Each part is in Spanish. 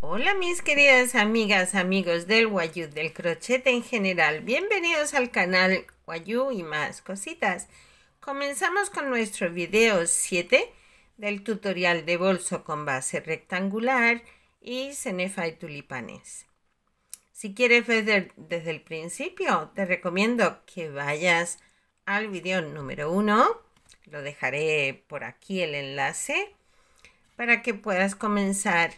Hola mis queridas amigas, amigos del Wayuu, del crochet en general. Bienvenidos al canal Wayuu y más cositas. Comenzamos con nuestro video 7 del tutorial de bolso con base rectangular y cenefa y tulipanes. Si quieres ver desde el principio, te recomiendo que vayas al video número 1. Lo dejaré por aquí el enlace para que puedas comenzar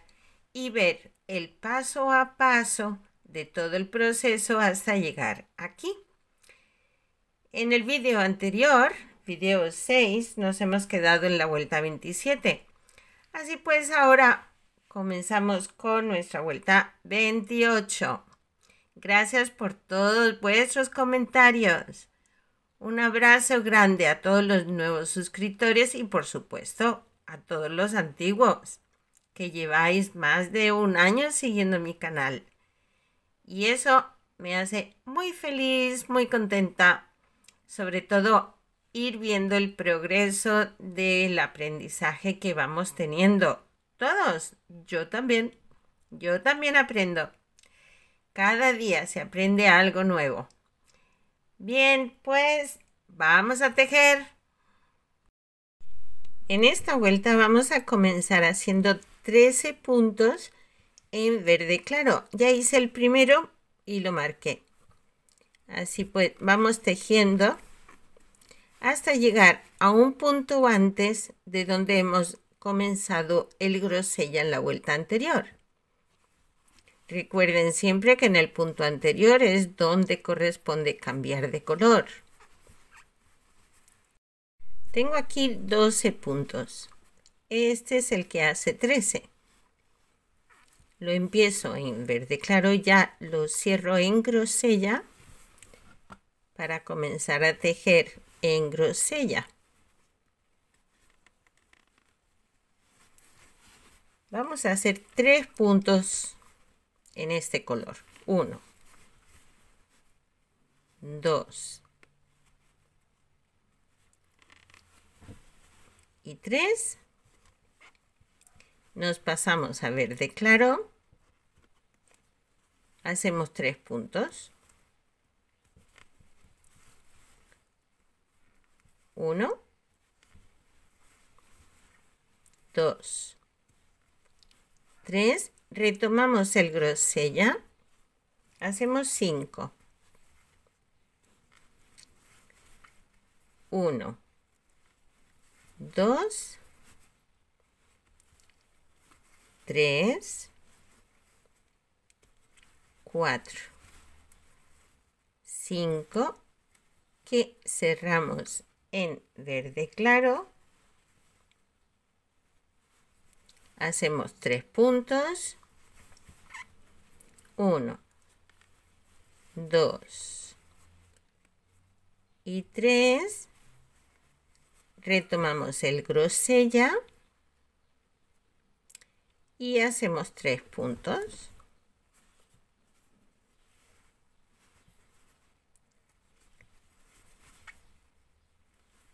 y ver el paso a paso de todo el proceso hasta llegar aquí. En el video anterior, video 6, nos hemos quedado en la vuelta 27. Así pues, ahora comenzamos con nuestra vuelta 28. Gracias por todos vuestros comentarios. Un abrazo grande a todos los nuevos suscriptores y por supuesto a todos los antiguos que lleváis más de un año siguiendo mi canal. Y eso me hace muy feliz, muy contenta. Sobre todo ir viendo el progreso del aprendizaje que vamos teniendo. Todos, yo también aprendo. Cada día se aprende algo nuevo. Bien, pues vamos a tejer. En esta vuelta vamos a comenzar haciendo 13 puntos en verde claro. Ya hice el primero y lo marqué. Así pues vamos tejiendo hasta llegar a un punto antes de donde hemos comenzado el grosella en la vuelta anterior. Recuerden siempre que en el punto anterior es donde corresponde cambiar de color. Tengo aquí 12 puntos. Este es el que hace 13. Lo empiezo en verde claro, ya lo cierro en grosella para comenzar a tejer en grosella. Vamos a hacer 3 puntos en este color. 1, 2 y 3. Nos pasamos a verde claro. Hacemos 3 puntos. 1, 2, 3. Retomamos el grosella. Hacemos 5. 1, 2, 3, 4, 5, que cerramos en verde claro. Hacemos 3 puntos. 1, 2 y 3. Retomamos el grosella y hacemos 3 puntos.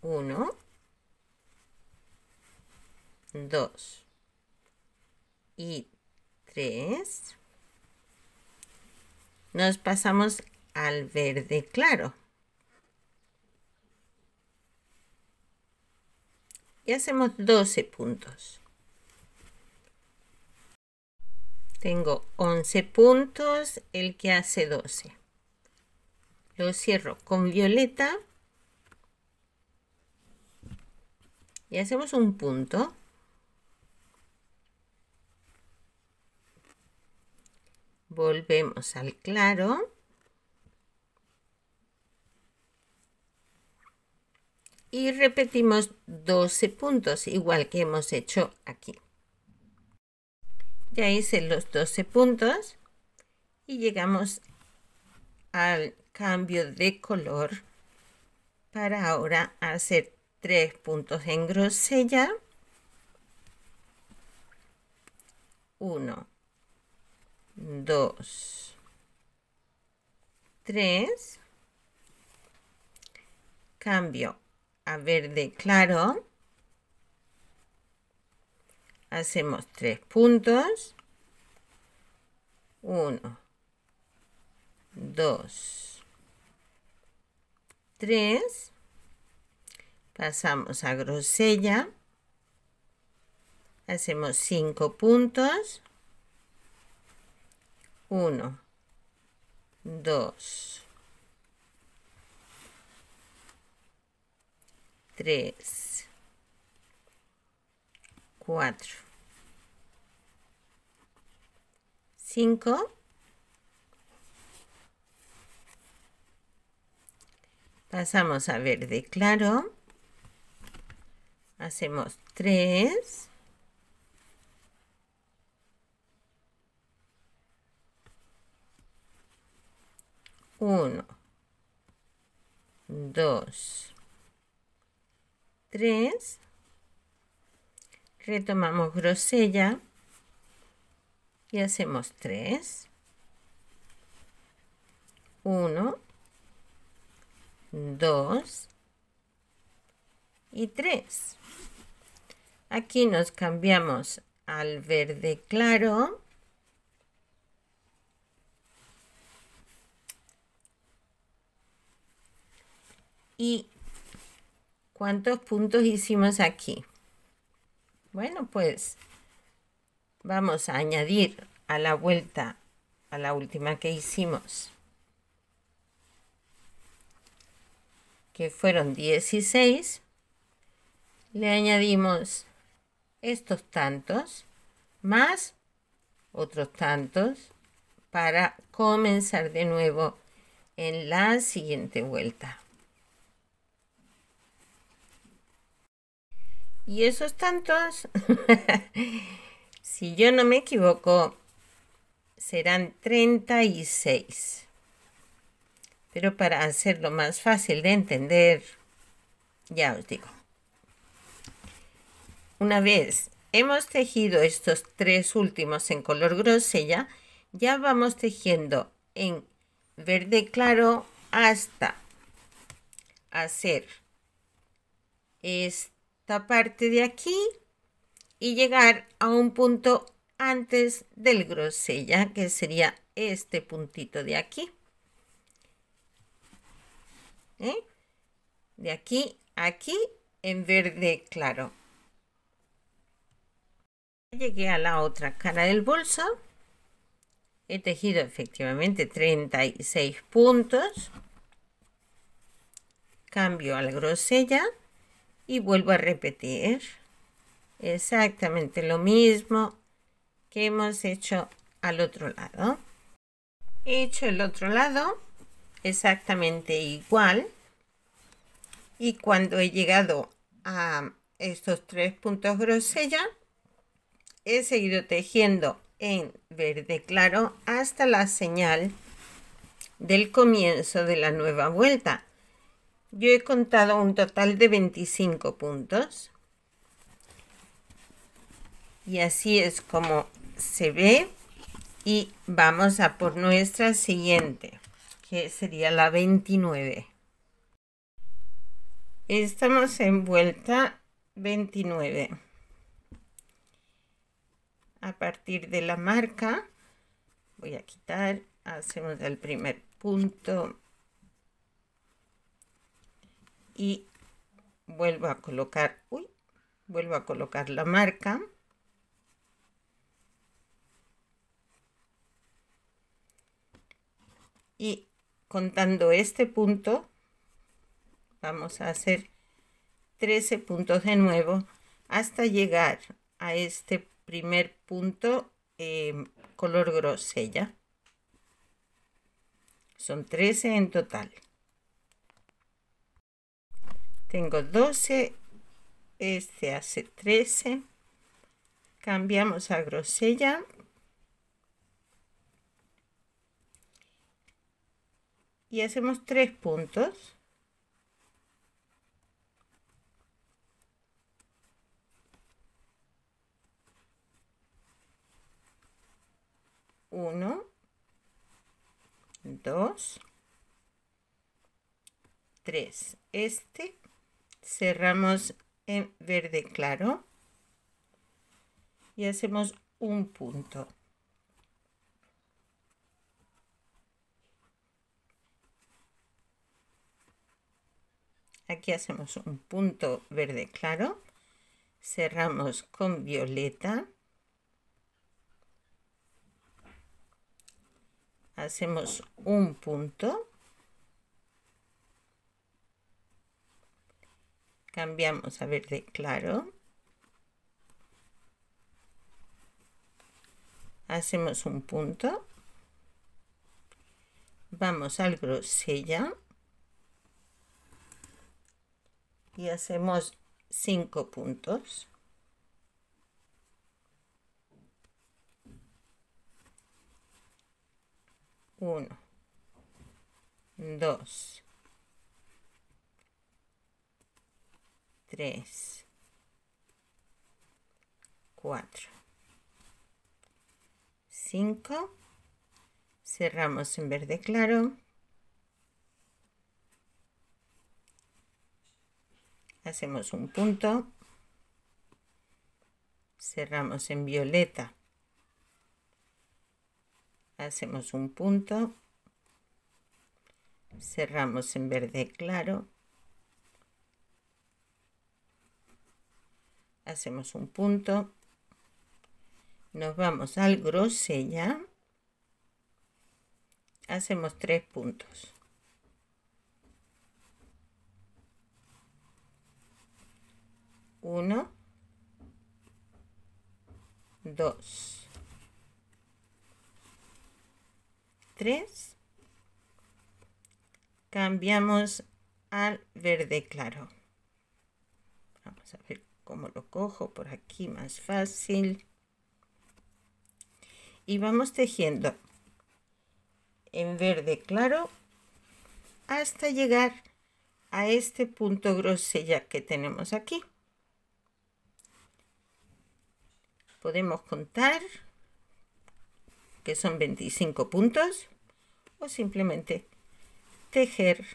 1, 2 y 3. Nos pasamos al verde claro. Y hacemos 12 puntos. Tengo 11 puntos, el que hace 12. Lo cierro con violeta. Y hacemos un punto. Volvemos al claro. Y repetimos 12 puntos, igual que hemos hecho aquí. Ya hice los 12 puntos y llegamos al cambio de color para ahora hacer 3 puntos en grosella. 1, 2, 3. Cambio a verde claro. hacemos 3 puntos, 1, 2, 3, pasamos a grosella, hacemos 5 puntos, 1, 2, 3, 4, 5, pasamos a verde claro, hacemos 3, 1, 2, 3, retomamos grosella y hacemos 3, 1, 2 y 3. Aquí nos cambiamos al verde claro y ¿cuántos puntos hicimos aquí? Bueno, pues vamos a añadir a la vuelta, a la última que hicimos, que fueron 16, le añadimos estos tantos más otros tantos para comenzar de nuevo en la siguiente vuelta. Y esos tantos, si yo no me equivoco, serán 36. Pero para hacerlo más fácil de entender, ya os digo. Una vez hemos tejido estos 3 últimos en color grosella, ya vamos tejiendo en verde claro hasta hacer esta parte de aquí y llegar a un punto antes del grosella, que sería este puntito de aquí. De aquí a aquí en verde claro. Llegué a la otra cara del bolso. He tejido efectivamente 36 puntos. Cambio a la grosella y vuelvo a repetir exactamente lo mismo que hemos hecho al otro lado. He hecho el otro lado exactamente igual y cuando he llegado a estos 3 puntos grosella he seguido tejiendo en verde claro hasta la señal del comienzo de la nueva vuelta. Yo he contado un total de 25 puntos y así es como se ve. Y vamos a por nuestra siguiente, que sería la 29. Estamos en vuelta 29. A partir de la marca, voy a quitar, hacemos el primer punto y vuelvo a colocar, vuelvo a colocar la marca. Y contando este punto, vamos a hacer 13 puntos de nuevo hasta llegar a este primer punto color grosella. Son 13 en total. Tengo 12, este hace 13. Cambiamos a grosella. Y hacemos 3 puntos. Uno, 2, 3. Este cerramos en verde claro. y hacemos un punto. Aquí hacemos un punto verde claro, cerramos con violeta, hacemos un punto, cambiamos a verde claro, hacemos un punto, vamos al grosella y hacemos 5 puntos. 1, 2, 3, 4, 5, cerramos en verde claro, hacemos un punto, cerramos en violeta, hacemos un punto, cerramos en verde claro, hacemos un punto, nos vamos al grosella, hacemos 3 puntos. 1, 2, 3, cambiamos al verde claro. Vamos a ver cómo lo cojo por aquí más fácil. Y vamos tejiendo en verde claro hasta llegar a este punto grosella que tenemos aquí. Podemos contar que son 25 puntos o simplemente tejer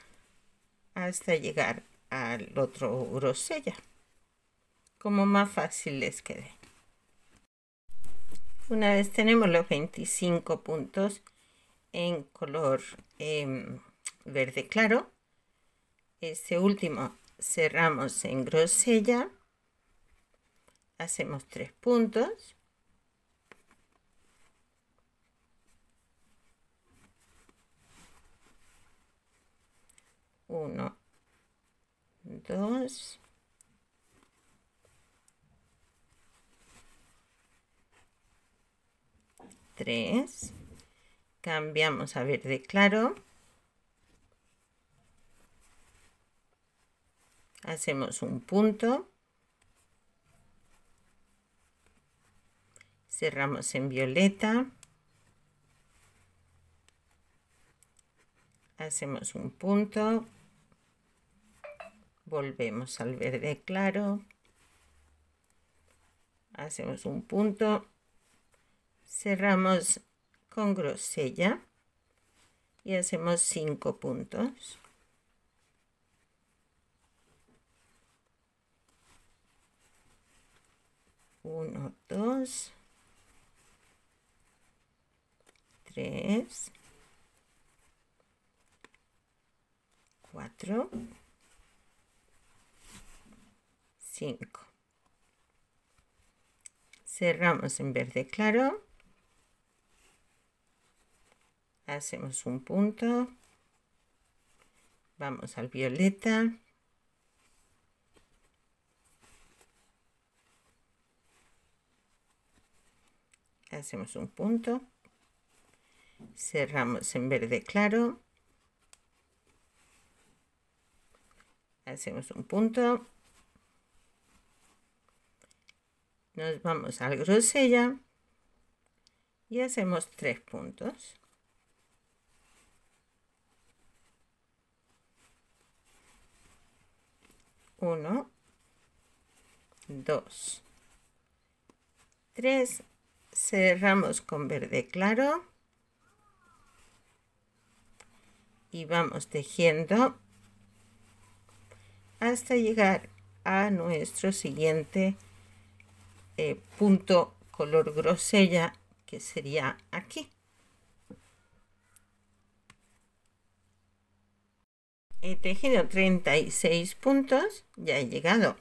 hasta llegar al otro grosella, como más fácil les quede. Una vez tenemos los 25 puntos en color verde claro, este último cerramos en grosella, hacemos 3 puntos, uno, 2, 3, cambiamos a verde claro, hacemos un punto, cerramos en violeta, hacemos un punto, volvemos al verde claro, hacemos un punto, cerramos con grosella y hacemos 5 puntos. 1, 2, 3, 4, 5. Cerramos en verde claro, hacemos un punto, vamos al violeta, hacemos un punto, cerramos en verde claro, hacemos un punto, nos vamos al grosella y hacemos 3 puntos. 1, 2, 3, cerramos con verde claro y vamos tejiendo hasta llegar a nuestro siguiente punto color grosella, que sería aquí. He tejido 36 puntos, ya he llegado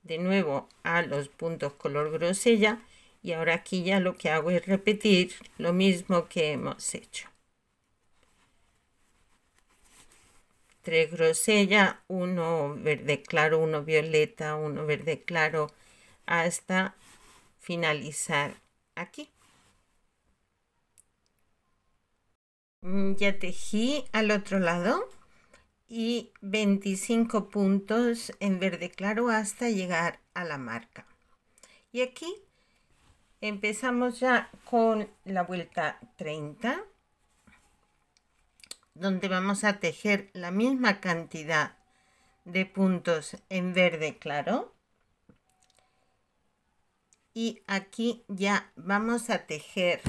de nuevo a los puntos color grosella y ahora aquí ya lo que hago es repetir lo mismo que hemos hecho. 3 grosella, 1 verde claro, 1 violeta, 1 verde claro, hasta finalizar aquí. Ya tejí al otro lado y 25 puntos en verde claro hasta llegar a la marca. Y aquí empezamos ya con la vuelta 30, donde vamos a tejer la misma cantidad de puntos en verde claro. Y aquí ya vamos a tejer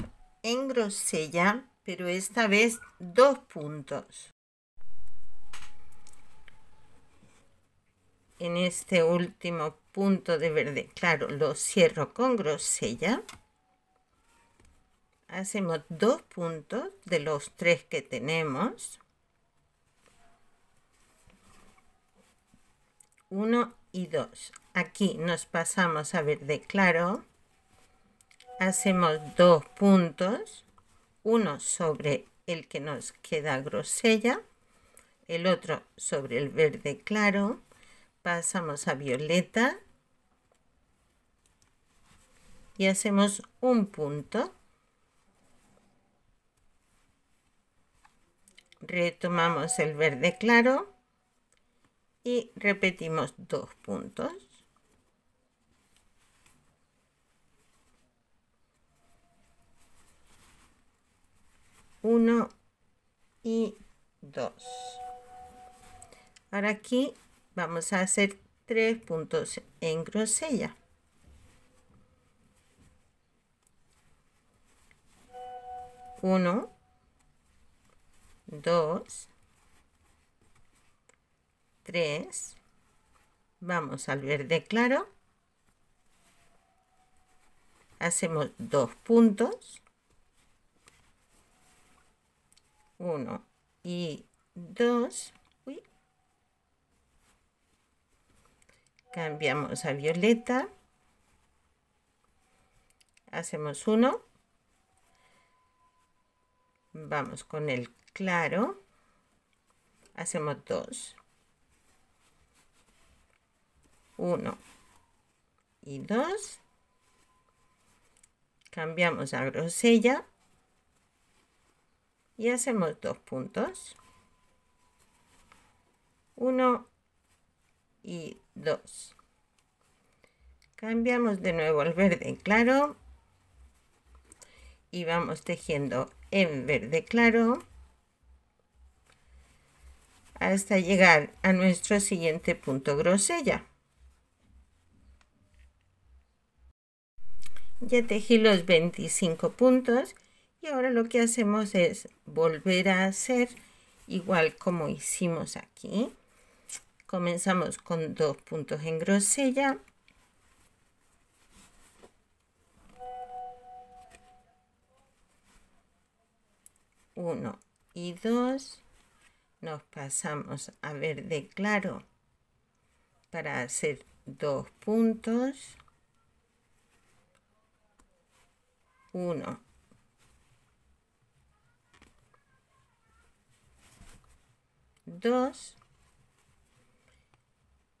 en grosella, pero esta vez 2 puntos. En este último punto de verde claro lo cierro con grosella. Hacemos 2 puntos de los 3 que tenemos. 1 y 2. Aquí nos pasamos a verde claro. Hacemos 2 puntos. Uno sobre el que nos queda grosella. El otro sobre el verde claro. Pasamos a violeta. Y hacemos un punto. Retomamos el verde claro y repetimos 2 puntos. Uno y 2. Ahora aquí vamos a hacer 3 puntos en grosella. 1, 2, 3, vamos al verde claro, hacemos 2 puntos, 1 y 2, cambiamos a violeta, hacemos 1, vamos con el claro, hacemos 2, 1 y 2, cambiamos a grosella y hacemos 2 puntos, 1 y 2, cambiamos de nuevo al verde claro y vamos tejiendo en verde claro hasta llegar a nuestro siguiente punto grosella. Ya tejí los 25 puntos y ahora lo que hacemos es volver a hacer igual como hicimos aquí. Comenzamos con 2 puntos en grosella. Uno y 2. Nos pasamos a verde claro para hacer 2 puntos. 1, 2,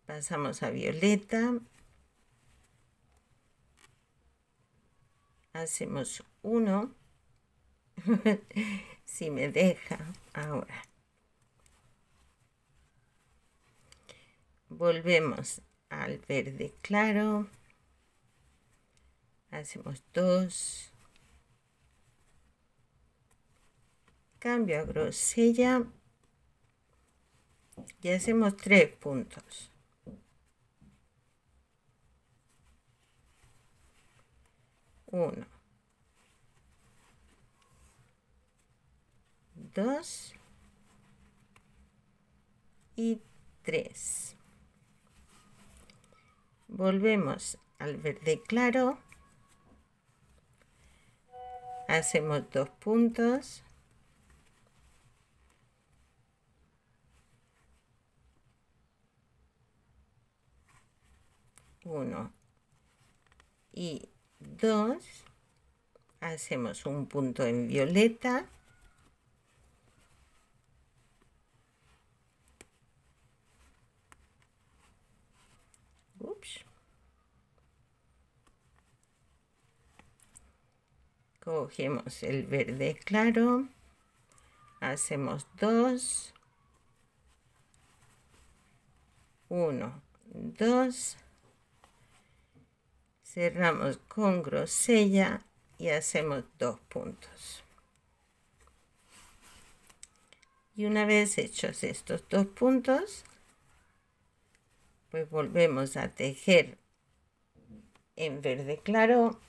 pasamos a violeta, hacemos 1, si me deja ahora, volvemos al verde claro, hacemos 2, cambio a grosella y hacemos 3 puntos. 1, 2 y 3. Volvemos al verde claro hacemos 2 puntos, uno y 2, hacemos un punto en violeta, cogemos el verde claro, hacemos 2, 1, 2, cerramos con grosella y hacemos 2 puntos. Y una vez hechos estos 2 puntos, pues volvemos a tejer en verde claro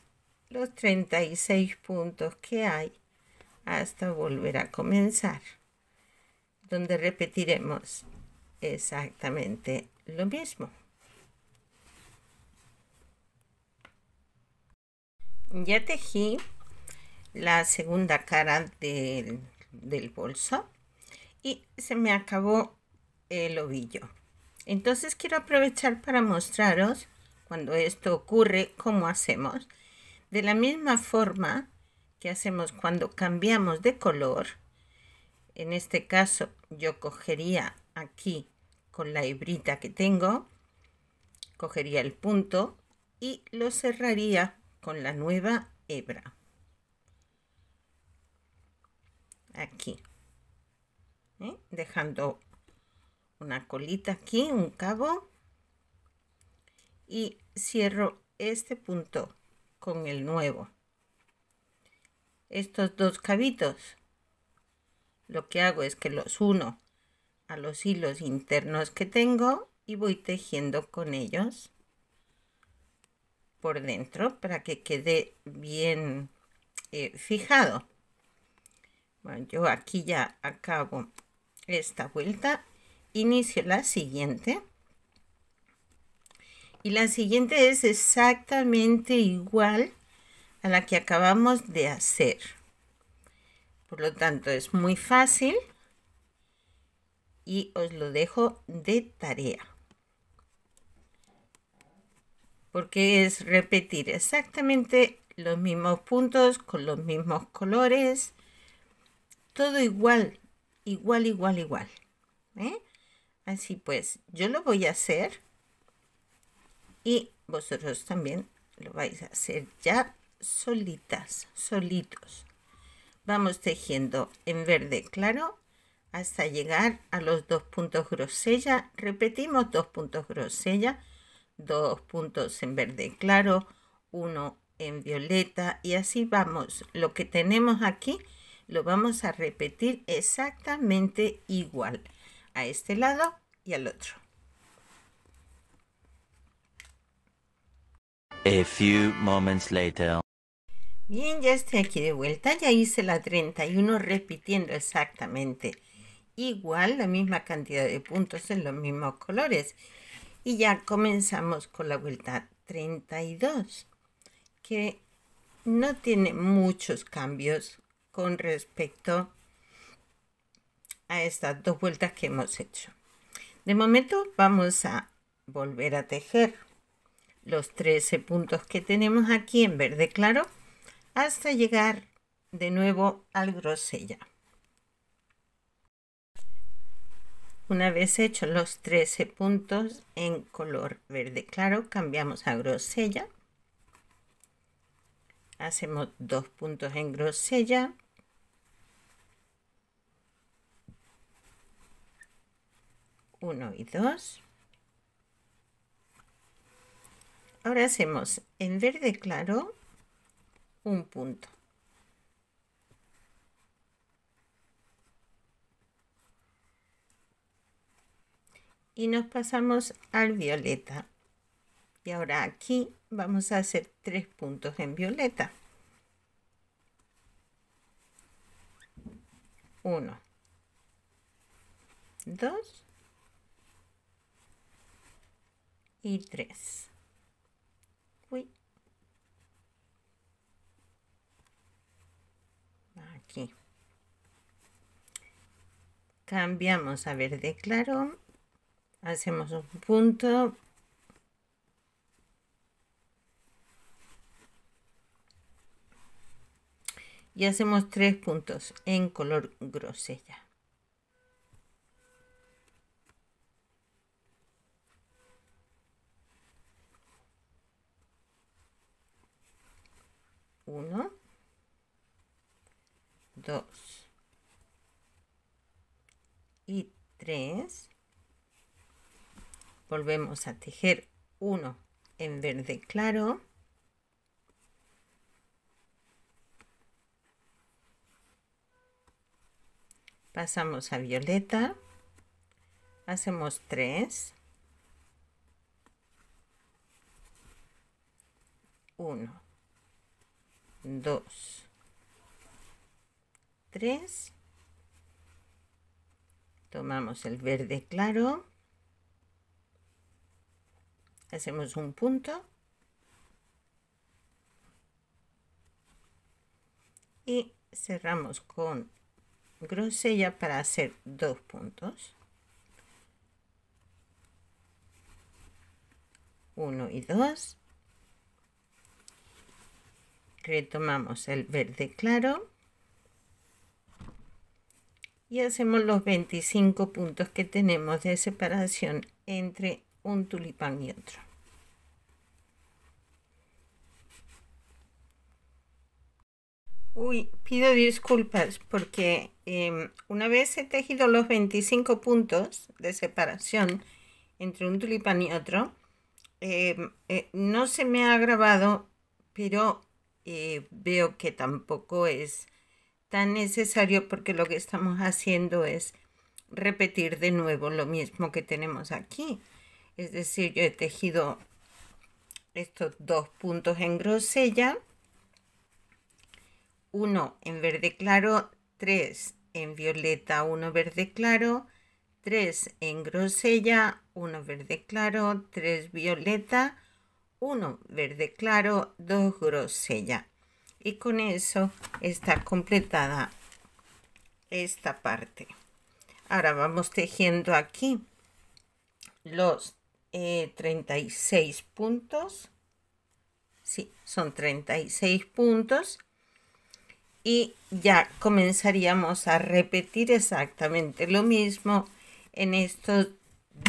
los 36 puntos que hay hasta volver a comenzar, donde repetiremos exactamente lo mismo. Ya tejí la segunda cara del bolso y se me acabó el ovillo. Entonces quiero aprovechar para mostraros cuando esto ocurre cómo hacemos. De la misma forma que hacemos cuando cambiamos de color, en este caso yo cogería aquí con la hebrita que tengo, cogería el punto y lo cerraría con la nueva hebra. Aquí, dejando una colita aquí, un cabo, y cierro este punto con el nuevo. Estos 2 cabitos lo que hago es que los uno a los hilos internos que tengo y voy tejiendo con ellos por dentro para que quede bien fijado. Bueno, yo aquí ya acabo esta vuelta, inicio la siguiente. Y la siguiente es exactamente igual a la que acabamos de hacer. Por lo tanto, es muy fácil y os lo dejo de tarea. Porque es repetir exactamente los mismos puntos con los mismos colores. Todo igual, igual. Así pues, yo lo voy a hacer. Y vosotros también lo vais a hacer ya solitas, solitos. Vamos tejiendo en verde claro hasta llegar a los 2 puntos grosella. Repetimos 2 puntos grosella, 2 puntos en verde claro, 1 en violeta y así vamos. Lo que tenemos aquí lo vamos a repetir exactamente igual a este lado y al otro. A few moments later. Bien, ya estoy aquí de vuelta. Ya hice la 31 repitiendo exactamente igual, la misma cantidad de puntos en los mismos colores. Y ya comenzamos con la vuelta 32, que no tiene muchos cambios con respecto a estas 2 vueltas que hemos hecho. De momento vamos a volver a tejer los 13 puntos que tenemos aquí en verde claro hasta llegar de nuevo al grosella. Una vez hechos los 13 puntos en color verde claro, cambiamos a grosella. Hacemos 2 puntos en grosella. Uno y 2. Ahora hacemos en verde claro un punto. Y nos pasamos al violeta. Y ahora aquí vamos a hacer 3 puntos en violeta. 1, 2 y 3. Uy. aquí. Cambiamos a verde claro, hacemos un punto y hacemos 3 puntos en color grosella. Uno, 2 y 3. Volvemos a tejer uno en verde claro. Pasamos a violeta. Hacemos 3. 1, 2, 3. Tomamos el verde claro. Hacemos un punto. Y cerramos con grosella para hacer 2 puntos. 1 y 2. Retomamos el verde claro. Y hacemos los 25 puntos que tenemos de separación entre un tulipán y otro. Uy, pido disculpas porque una vez he tejido los 25 puntos de separación entre un tulipán y otro, no se me ha grabado, pero veo que tampoco es tan necesario porque lo que estamos haciendo es repetir de nuevo lo mismo que tenemos aquí. Es decir, yo he tejido estos 2 puntos en grosella, 1 en verde claro, 3 en violeta, 1 verde claro, 3 en grosella, 1 verde claro, 3 violeta, 1 verde claro, 2 grosella. Y con eso está completada esta parte. Ahora vamos tejiendo aquí los 36 puntos. Sí, son 36 puntos. Y ya comenzaríamos a repetir exactamente lo mismo en estos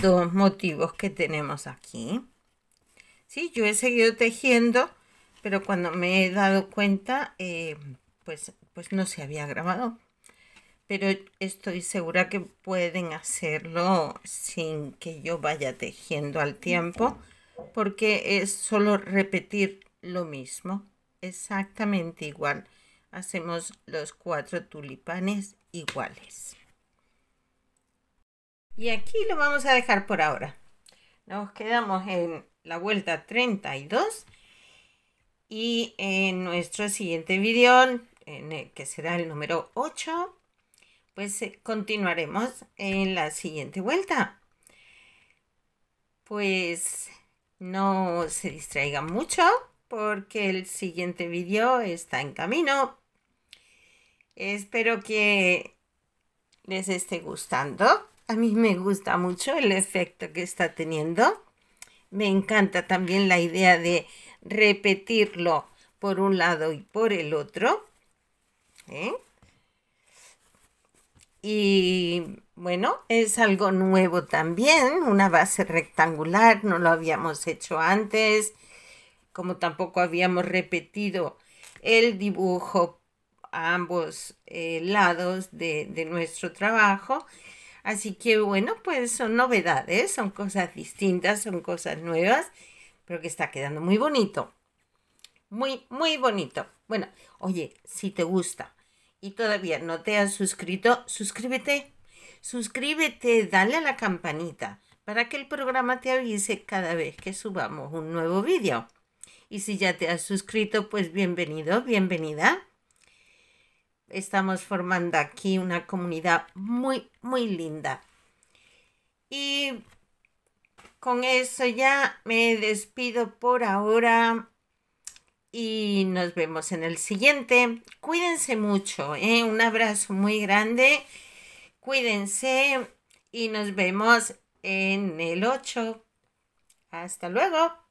2 motivos que tenemos aquí. Sí, yo he seguido tejiendo, pero cuando me he dado cuenta, pues no se había grabado. Pero estoy segura que pueden hacerlo sin que yo vaya tejiendo al tiempo, porque es solo repetir lo mismo, exactamente igual. Hacemos los 4 tulipanes iguales. Y aquí lo vamos a dejar por ahora. Nos quedamos en la vuelta 32 y en nuestro siguiente video, que será el número 8, pues continuaremos en la siguiente vuelta. Pues no se distraigan mucho porque el siguiente video está en camino. Espero que les esté gustando. A mí me gusta mucho el efecto que está teniendo. Me encanta también la idea de repetirlo por un lado y por el otro. Y bueno, es algo nuevo también, una base rectangular, no lo habíamos hecho antes, como tampoco habíamos repetido el dibujo a ambos lados de nuestro trabajo. Así que bueno, pues son novedades, son cosas distintas, son cosas nuevas, pero que está quedando muy bonito. Muy, muy bonito. Bueno, oye, si te gusta y todavía no te has suscrito, suscríbete. Suscríbete, dale a la campanita para que el programa te avise cada vez que subamos un nuevo vídeo. Y si ya te has suscrito, pues bienvenido, bienvenida. Estamos formando aquí una comunidad muy, muy linda. Y con eso ya me despido por ahora. y nos vemos en el siguiente. Cuídense mucho, un abrazo muy grande. Cuídense y nos vemos en el 8. Hasta luego.